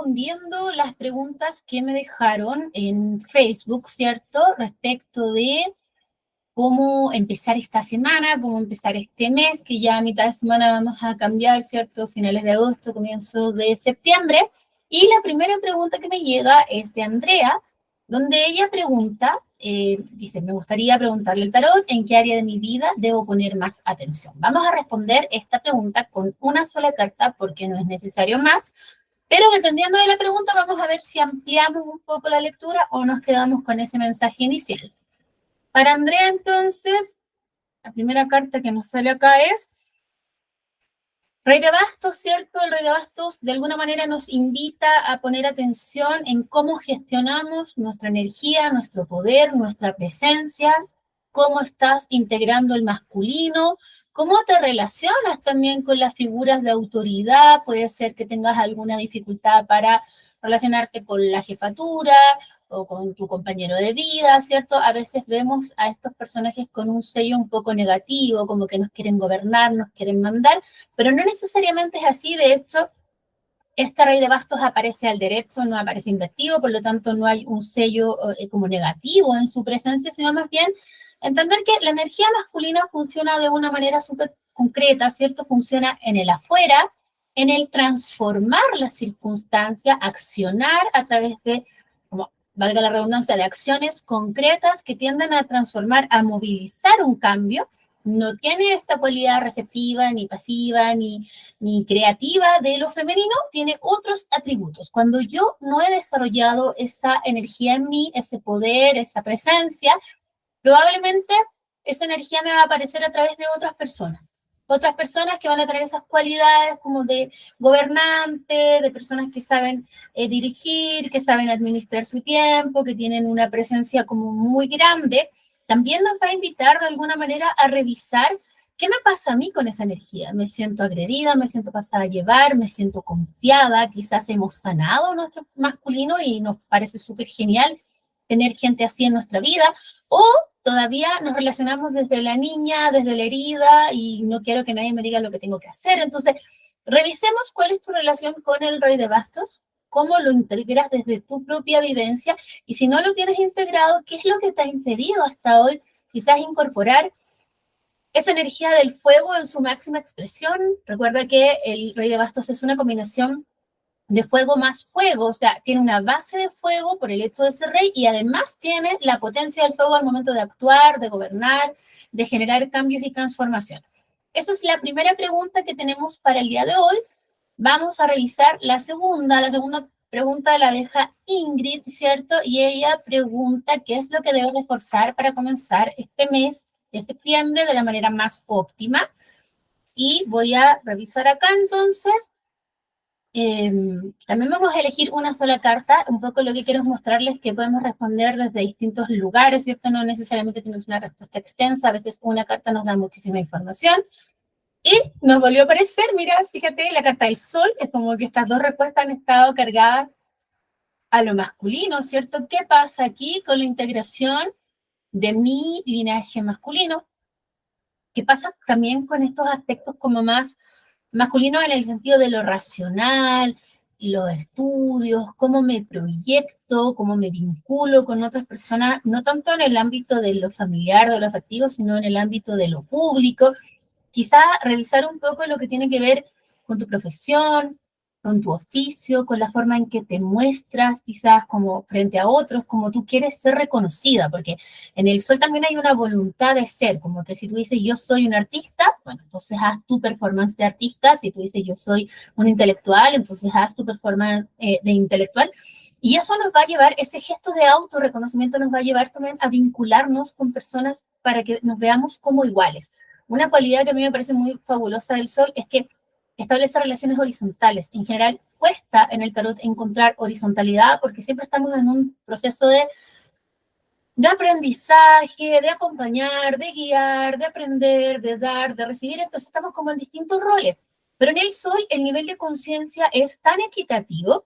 respondiendo las preguntas que me dejaron en Facebook, ¿cierto? Respecto de cómo empezar esta semana, cómo empezar este mes, que ya a mitad de semana vamos a cambiar, ¿cierto? Finales de agosto, comienzo de septiembre. Y la primera pregunta que me llega es de Andrea, donde ella pregunta, dice, me gustaría preguntarle al tarot en qué área de mi vida debo poner más atención. Vamos a responder esta pregunta con una sola carta porque no es necesario más, pero dependiendo de la pregunta vamos a ver si ampliamos un poco la lectura o nos quedamos con ese mensaje inicial. Para Andrea, entonces, la primera carta que nos sale acá es Rey de Bastos, ¿cierto? El Rey de Bastos de alguna manera nos invita a poner atención en cómo gestionamos nuestra energía, nuestro poder, nuestra presencia, cómo estás integrando el masculino, cómo te relacionas también con las figuras de autoridad. Puede ser que tengas alguna dificultad para relacionarte con la jefatura o con tu compañero de vida, ¿cierto? A veces vemos a estos personajes con un sello un poco negativo, como que nos quieren gobernar, nos quieren mandar, pero no necesariamente es así. De hecho, este Rey de Bastos aparece al derecho, no aparece invertido, por lo tanto no hay un sello como negativo en su presencia, sino más bien entender que la energía masculina funciona de una manera súper concreta, ¿cierto? Funciona en el afuera, en el transformar la circunstancia, accionar a través de, como valga la redundancia, de acciones concretas que tienden a transformar, a movilizar un cambio. No tiene esta cualidad receptiva, ni pasiva, ni creativa de lo femenino, tiene otros atributos. Cuando yo no he desarrollado esa energía en mí, ese poder, esa presencia, probablemente esa energía me va a aparecer a través de otras personas que van a tener esas cualidades como de gobernante, de personas que saben dirigir, que saben administrar su tiempo, que tienen una presencia como muy grande. También nos va a invitar de alguna manera a revisar qué me pasa a mí con esa energía. Me siento agredida, me siento pasada a llevar, me siento confiada, quizás hemos sanado nuestro masculino y nos parece súper genial tener gente así en nuestra vida, o todavía nos relacionamos desde la niña, desde la herida, y no quiero que nadie me diga lo que tengo que hacer. Entonces, revisemos cuál es tu relación con el Rey de Bastos, cómo lo integras desde tu propia vivencia, y si no lo tienes integrado, ¿qué es lo que te ha impedido hasta hoy quizás incorporar esa energía del fuego en su máxima expresión? Recuerda que el Rey de Bastos es una combinación de fuego más fuego, o sea, tiene una base de fuego por el hecho de ser rey y además tiene la potencia del fuego al momento de actuar, de gobernar, de generar cambios y transformación. Esa es la primera pregunta que tenemos para el día de hoy. Vamos a revisar la segunda. La segunda pregunta la deja Ingrid, ¿cierto? Y ella pregunta qué es lo que debe reforzar para comenzar este mes de septiembre de la manera más óptima. Y voy a revisar acá entonces. También vamos a elegir una sola carta. Un poco lo que quiero es mostrarles que podemos responder desde distintos lugares, ¿cierto? No necesariamente tenemos una respuesta extensa, a veces una carta nos da muchísima información. Y nos volvió a aparecer, mira, fíjate, la carta del Sol, es como que estas dos respuestas han estado cargadas a lo masculino, ¿cierto? ¿Qué pasa aquí con la integración de mi linaje masculino? ¿Qué pasa también con estos aspectos como más masculinos en el sentido de lo racional, los estudios, cómo me proyecto, cómo me vinculo con otras personas, no tanto en el ámbito de lo familiar, de lo afectivo, sino en el ámbito de lo público? Quizá revisar un poco lo que tiene que ver con tu profesión, con tu oficio, con la forma en que te muestras, quizás como frente a otros, como tú quieres ser reconocida, porque en el Sol también hay una voluntad de ser, como que si tú dices yo soy un artista, bueno, entonces haz tu performance de artista. Si tú dices yo soy un intelectual, entonces haz tu performance de intelectual. Y eso nos va a llevar, ese gesto de autorreconocimiento nos va a llevar también a vincularnos con personas para que nos veamos como iguales. Una cualidad que a mí me parece muy fabulosa del Sol es que establece relaciones horizontales. En general, cuesta en el tarot encontrar horizontalidad porque siempre estamos en un proceso de aprendizaje, de acompañar, de guiar, de aprender, de dar, de recibir. Entonces estamos como en distintos roles. Pero en el Sol el nivel de conciencia es tan equitativo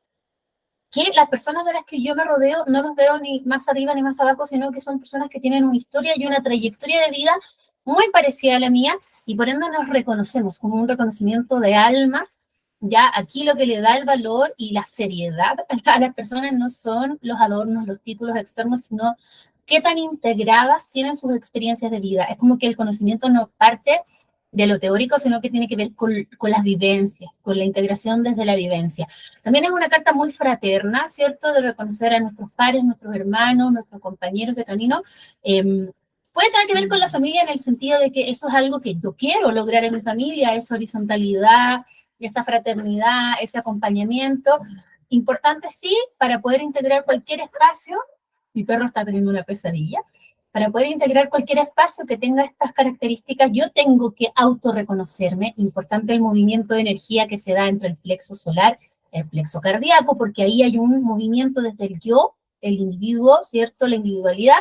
que las personas de las que yo me rodeo no los veo ni más arriba ni más abajo, sino que son personas que tienen una historia y una trayectoria de vida muy parecida a la mía, y por ende nos reconocemos como un reconocimiento de almas Ya aquí lo que le da el valor y la seriedad a las personas no son los adornos, los títulos externos, sino qué tan integradas tienen sus experiencias de vida. Es como que el conocimiento no parte de lo teórico, sino que tiene que ver con las vivencias, con la integración desde la vivencia. También es una carta muy fraterna, ¿cierto? De reconocer a nuestros pares, nuestros hermanos, nuestros compañeros de camino. Puede tener que ver con la familia en el sentido de que eso es algo que yo quiero lograr en mi familia, esa horizontalidad, esa fraternidad, ese acompañamiento. Importante, sí, para poder integrar cualquier espacio. Mi perro está teniendo una pesadilla. Para poder integrar cualquier espacio que tenga estas características, yo tengo que autorreconocerme. Importante el movimiento de energía que se da entre el plexo solar y el plexo cardíaco, porque ahí hay un movimiento desde el yo, el individuo, ¿cierto? La individualidad,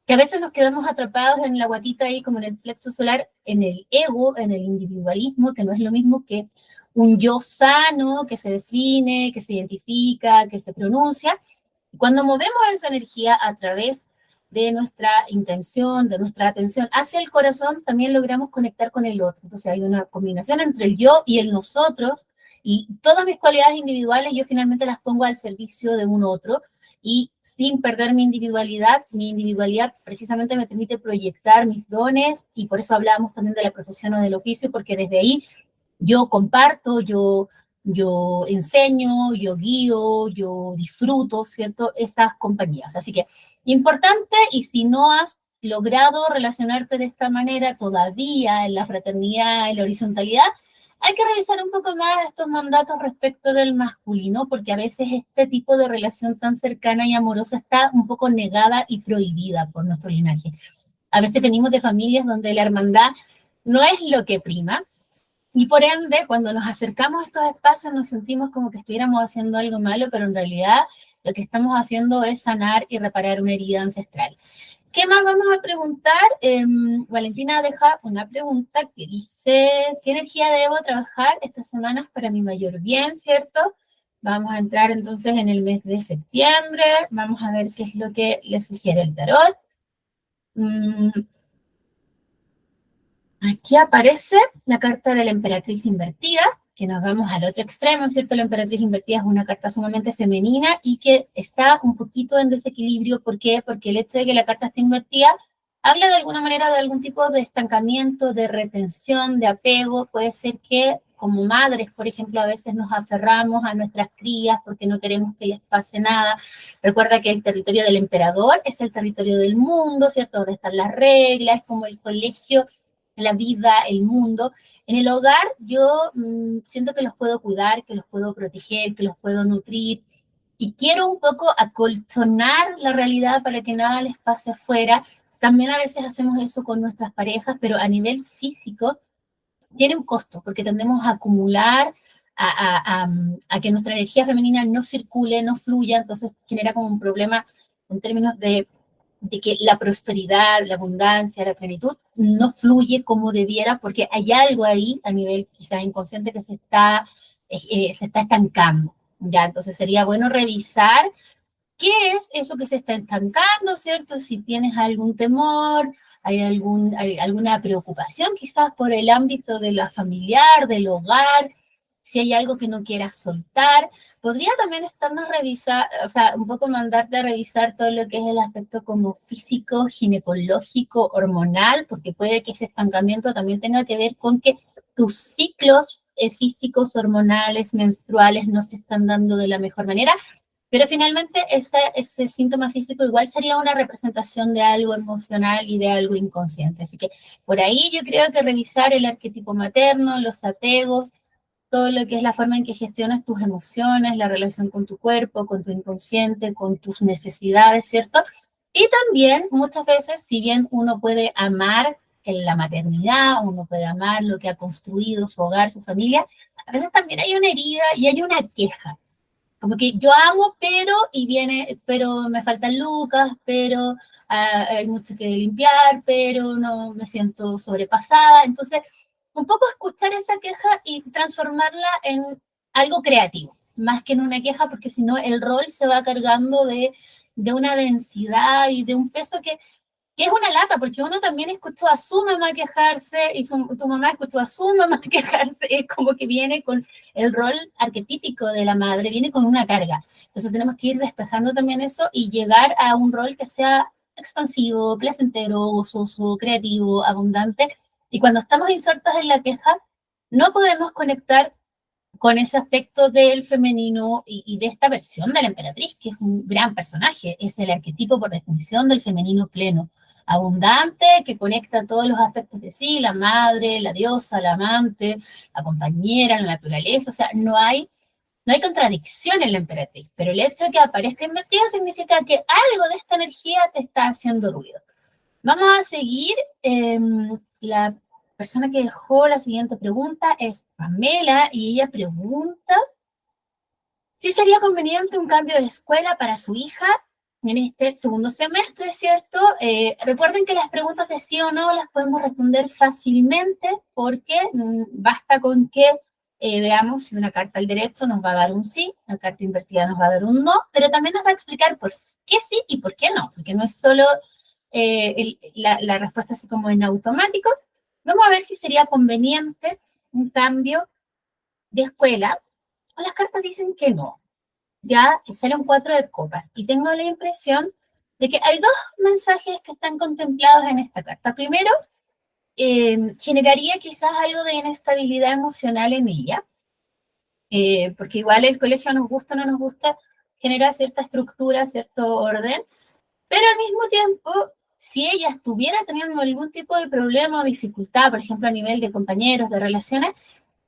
que a veces nos quedamos atrapados en la guatita ahí, como en el plexo solar, en el ego, en el individualismo, que no es lo mismo que un yo sano, que se define, que se identifica, que se pronuncia. Y cuando movemos esa energía a través de nuestra intención, de nuestra atención hacia el corazón, también logramos conectar con el otro. Entonces hay una combinación entre el yo y el nosotros, y todas mis cualidades individuales yo finalmente las pongo al servicio de un otro, y sin perder mi individualidad precisamente me permite proyectar mis dones, y por eso hablábamos también de la profesión o del oficio, porque desde ahí yo comparto, yo enseño, yo guío, yo disfruto, ¿cierto? Esas compañías. Así que, importante, y si no has logrado relacionarte de esta manera todavía en la fraternidad, en la horizontalidad, hay que revisar un poco más estos mandatos respecto del masculino, porque a veces este tipo de relación tan cercana y amorosa está un poco negada y prohibida por nuestro linaje. A veces venimos de familias donde la hermandad no es lo que prima, y por ende, cuando nos acercamos a estos espacios nos sentimos como que estuviéramos haciendo algo malo, pero en realidad lo que estamos haciendo es sanar y reparar una herida ancestral. ¿Qué más vamos a preguntar? Valentina deja una pregunta que dice, ¿qué energía debo trabajar estas semanas para mi mayor bien, cierto? Vamos a entrar entonces en el mes de septiembre, vamos a ver qué es lo que le sugiere el tarot. Aquí aparece la carta de la emperatriz invertida, que nos vamos al otro extremo, ¿cierto? La emperatriz invertida es una carta sumamente femenina y que está un poquito en desequilibrio. ¿Por qué? Porque el hecho de que la carta esté invertida habla de alguna manera de algún tipo de estancamiento, de retención, de apego. Puede ser que como madres, por ejemplo, a veces nos aferramos a nuestras crías porque no queremos que les pase nada. Recuerda que el territorio del emperador es el territorio del mundo, ¿cierto? Donde están las reglas, es como el colegio, la vida, el mundo. En el hogar yo siento que los puedo cuidar, que los puedo proteger, que los puedo nutrir, y quiero un poco acolchonar la realidad para que nada les pase afuera. También a veces hacemos eso con nuestras parejas, pero a nivel físico tiene un costo, porque tendemos a acumular, a que nuestra energía femenina no circule, no fluya, entonces genera como un problema en términos de que la prosperidad, la abundancia, la plenitud no fluye como debiera, porque hay algo ahí a nivel quizás inconsciente que se está estancando. Ya, entonces sería bueno revisar qué es eso que se está estancando, ¿cierto? Si tienes algún temor, hay alguna preocupación quizás por el ámbito de la familiar, del hogar, si hay algo que no quieras soltar. Podría también estarnos revisar, o sea, un poco mandarte a revisar todo lo que es el aspecto como físico, ginecológico, hormonal, porque puede que ese estancamiento también tenga que ver con que tus ciclos físicos, hormonales, menstruales no se están dando de la mejor manera. Pero finalmente ese síntoma físico igual sería una representación de algo emocional y de algo inconsciente. Así que por ahí yo creo que revisar el arquetipo materno, los apegos, todo lo que es la forma en que gestionas tus emociones, la relación con tu cuerpo, con tu inconsciente, con tus necesidades, ¿cierto? Y también muchas veces, si bien uno puede amar en la maternidad, uno puede amar lo que ha construido, su hogar, su familia, a veces también hay una herida y hay una queja. Como que yo amo, pero me faltan lucas, pero hay mucho que limpiar, pero no me siento sobrepasada. Entonces, un poco escuchar esa queja y transformarla en algo creativo, más que en una queja, porque si no el rol se va cargando de una densidad y de un peso que que es una lata, porque uno también escuchó a su mamá quejarse y tu mamá escuchó a su mamá quejarse, es como que viene con el rol arquetípico de la madre, viene con una carga. Entonces tenemos que ir despejando también eso y llegar a un rol que sea expansivo, placentero, gozoso, creativo, abundante. Y cuando estamos insertos en la queja, no podemos conectar con ese aspecto del femenino y de esta versión de la emperatriz, que es un gran personaje, es el arquetipo por definición del femenino pleno, abundante, que conecta todos los aspectos de sí, la madre, la diosa, la amante, la compañera, la naturaleza, o sea, no hay contradicción en la emperatriz, pero el hecho de que aparezca invertido significa que algo de esta energía te está haciendo ruido. Vamos a seguir. La persona que dejó la siguiente pregunta es Pamela y ella pregunta si sería conveniente un cambio de escuela para su hija en este segundo semestre, ¿cierto? Recuerden que las preguntas de sí o no las podemos responder fácilmente porque basta con que veamos si una carta al derecho nos va a dar un sí, una carta invertida nos va a dar un no, pero también nos va a explicar por qué sí y por qué no, porque no es solo la respuesta así como en automático. Vamos a ver si sería conveniente un cambio de escuela. Las cartas dicen que no. Ya salen 4 de copas y tengo la impresión de que hay dos mensajes que están contemplados en esta carta. Primero, generaría quizás algo de inestabilidad emocional en ella, porque igual el colegio nos gusta o no nos gusta, genera cierta estructura, cierto orden, pero al mismo tiempo, si ella estuviera teniendo algún tipo de problema o dificultad, por ejemplo, a nivel de compañeros, de relaciones,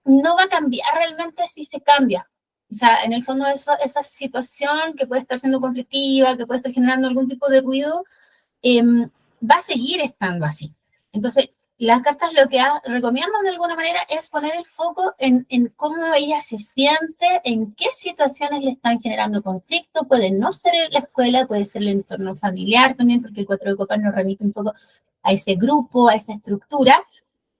no va a cambiar realmente si se cambia. O sea, en el fondo esa situación que puede estar siendo conflictiva, que puede estar generando algún tipo de ruido, va a seguir estando así. Entonces, las cartas lo que recomiendan de alguna manera es poner el foco en cómo ella se siente, en qué situaciones le están generando conflicto. Puede no ser la escuela, puede ser el entorno familiar también, porque el 4 de copas nos remite un poco a ese grupo, a esa estructura.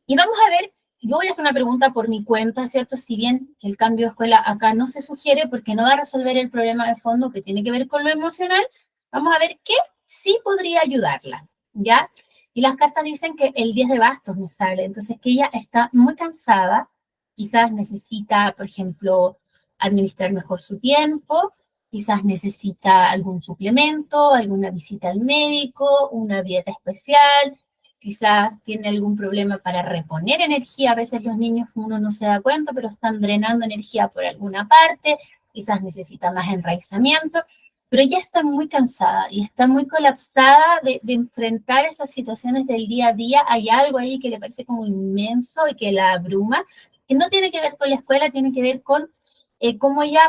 Y vamos a ver, yo voy a hacer una pregunta por mi cuenta, ¿cierto? Si bien el cambio de escuela acá no se sugiere porque no va a resolver el problema de fondo que tiene que ver con lo emocional, vamos a ver qué sí podría ayudarla, ¿ya? Y las cartas dicen que el 10 de bastos me sale, entonces que ella está muy cansada, quizás necesita, por ejemplo, administrar mejor su tiempo, quizás necesita algún suplemento, alguna visita al médico, una dieta especial, quizás tiene algún problema para reponer energía. A veces los niños uno no se da cuenta, pero están drenando energía por alguna parte, quizás necesita más enraizamiento, pero ya está muy cansada y está muy colapsada de enfrentar esas situaciones del día a día. Hay algo ahí que le parece como inmenso y que la abruma, que no tiene que ver con la escuela, tiene que ver con cómo ella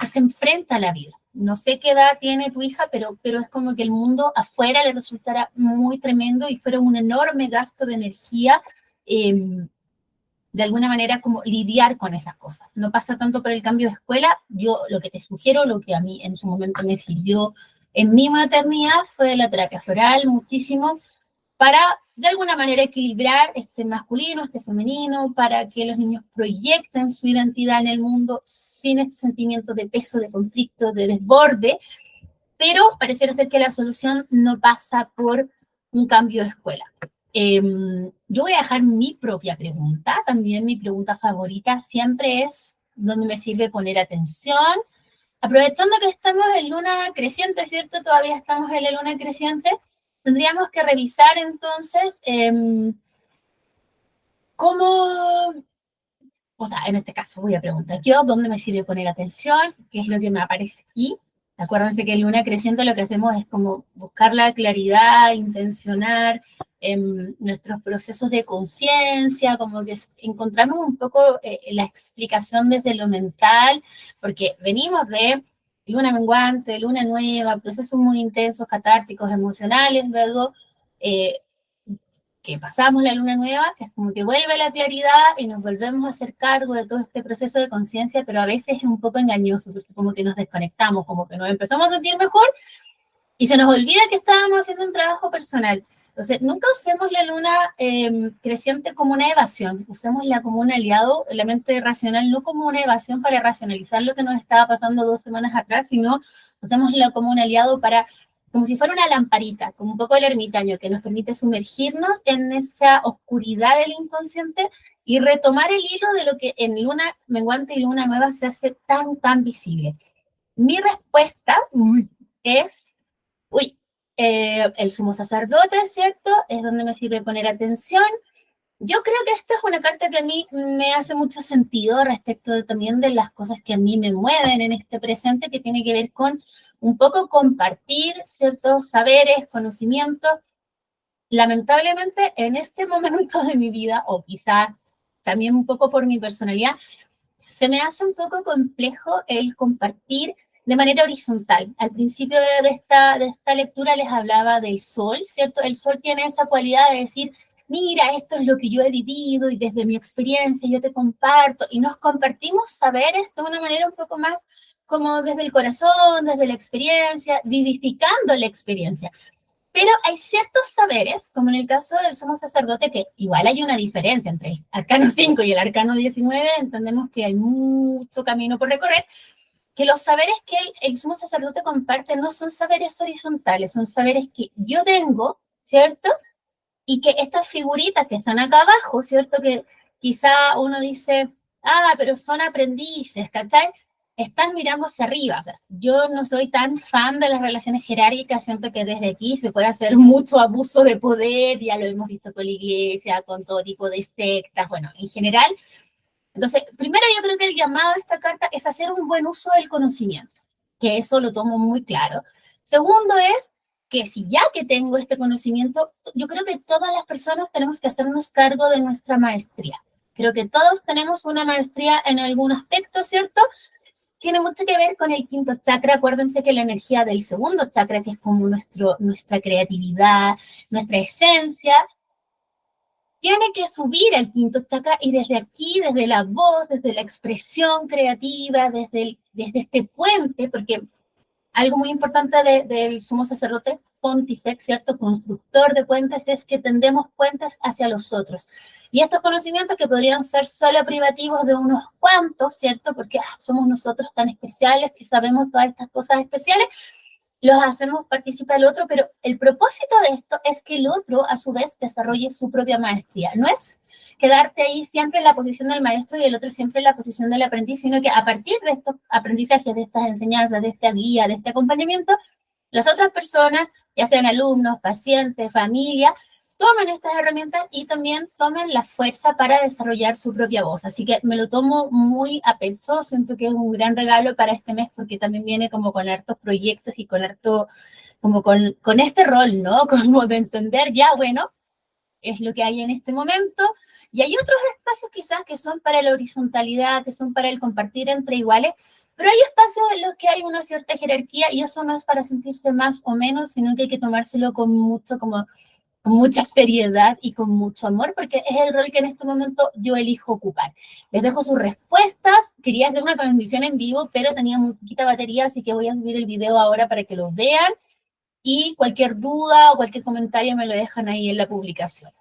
se enfrenta a la vida. No sé qué edad tiene tu hija, pero es como que el mundo afuera le resultará muy tremendo y fuera un enorme gasto de energía, de alguna manera como lidiar con esas cosas. No pasa tanto por el cambio de escuela. Yo lo que te sugiero, lo que a mí en su momento me sirvió en mi maternidad fue la terapia floral muchísimo, para de alguna manera equilibrar este masculino, este femenino, para que los niños proyecten su identidad en el mundo sin este sentimiento de peso, de conflicto, de desborde, pero pareciera ser que la solución no pasa por un cambio de escuela. Yo voy a dejar mi propia pregunta, también mi pregunta favorita siempre es ¿dónde me sirve poner atención? Aprovechando que estamos en luna creciente, ¿cierto? Todavía estamos en la luna creciente, tendríamos que revisar entonces cómo, o sea, en este caso voy a preguntar yo, ¿dónde me sirve poner atención? ¿Qué es lo que me aparece aquí? Acuérdense que en luna creciente lo que hacemos es como buscar la claridad, intencionar nuestros procesos de conciencia, como que encontramos un poco la explicación desde lo mental, porque venimos de luna menguante, luna nueva, procesos muy intensos, catárticos, emocionales, luego que pasamos la luna nueva, es como que vuelve la claridad y nos volvemos a hacer cargo de todo este proceso de conciencia, pero a veces es un poco engañoso, porque como que nos desconectamos, como que nos empezamos a sentir mejor y se nos olvida que estábamos haciendo un trabajo personal. Entonces, nunca usemos la luna creciente como una evasión, usémosla como un aliado, la mente racional, no como una evasión para racionalizar lo que nos estaba pasando 2 semanas atrás, sino usémosla como un aliado para como si fuera una lamparita, como un poco el ermitaño, que nos permite sumergirnos en esa oscuridad del inconsciente y retomar el hilo de lo que en luna menguante y luna nueva se hace tan, tan visible. Mi respuesta es, el sumo sacerdote, ¿cierto? Es donde me sirve poner atención. Yo creo que esta es una carta que a mí me hace mucho sentido respecto también de las cosas que a mí me mueven en este presente, que tiene que ver con un poco compartir ciertos saberes, conocimientos. Lamentablemente, en este momento de mi vida, o quizá también un poco por mi personalidad, se me hace un poco complejo el compartir de manera horizontal. Al principio de esta lectura les hablaba del sol, ¿cierto? El sol tiene esa cualidad de decir, mira, esto es lo que yo he vivido y desde mi experiencia yo te comparto, y nos compartimos saberes de una manera un poco más como desde el corazón, desde la experiencia, vivificando la experiencia. Pero hay ciertos saberes, como en el caso del sumo sacerdote, que igual hay una diferencia entre el arcano 5 y el arcano 19, entendemos que hay mucho camino por recorrer, que los saberes que el sumo sacerdote comparte no son saberes horizontales, son saberes que yo tengo, ¿cierto? Y que estas figuritas que están acá abajo, ¿cierto? Que quizá uno dice, pero son aprendices, ¿cachai? Están mirando hacia arriba. O sea, yo no soy tan fan de las relaciones jerárquicas, siento que desde aquí se puede hacer mucho abuso de poder, ya lo hemos visto con la iglesia, con todo tipo de sectas, bueno, en general. Entonces, primero yo creo que el llamado de esta carta es hacer un buen uso del conocimiento, que eso lo tomo muy claro. Segundo es que si ya que tengo este conocimiento, yo creo que todas las personas tenemos que hacernos cargo de nuestra maestría. Creo que todos tenemos una maestría en algún aspecto, ¿cierto? Tiene mucho que ver con el quinto chakra. Acuérdense que la energía del segundo chakra, que es como nuestra creatividad, nuestra esencia, tiene que subir al quinto chakra y desde aquí, desde la voz, desde la expresión creativa, desde este puente, porque algo muy importante del sumo sacerdote pontífice, ¿cierto? Constructor de puentes, es que tendemos puentes hacia los otros. Y estos conocimientos que podrían ser solo privativos de unos cuantos, ¿cierto? Porque somos nosotros tan especiales que sabemos todas estas cosas especiales, los hacemos participar el otro, pero el propósito de esto es que el otro, a su vez, desarrolle su propia maestría. No es quedarte ahí siempre en la posición del maestro y el otro siempre en la posición del aprendiz, sino que a partir de estos aprendizajes, de estas enseñanzas, de esta guía, de este acompañamiento, las otras personas, ya sean alumnos, pacientes, familia, tomen estas herramientas y también tomen la fuerza para desarrollar su propia voz. Así que me lo tomo muy a pecho, siento que es un gran regalo para este mes porque también viene como con hartos proyectos y con harto, como con este rol, ¿no? Como de entender ya, bueno, es lo que hay en este momento, y hay otros espacios quizás que son para la horizontalidad, que son para el compartir entre iguales, pero hay espacios en los que hay una cierta jerarquía y eso no es para sentirse más o menos, sino que hay que tomárselo con mucho, como con mucha seriedad y con mucho amor, porque es el rol que en este momento yo elijo ocupar. Les dejo sus respuestas. Quería hacer una transmisión en vivo, pero tenía muy poquita batería, así que voy a subir el video ahora para que lo vean. Y cualquier duda o cualquier comentario me lo dejan ahí en la publicación.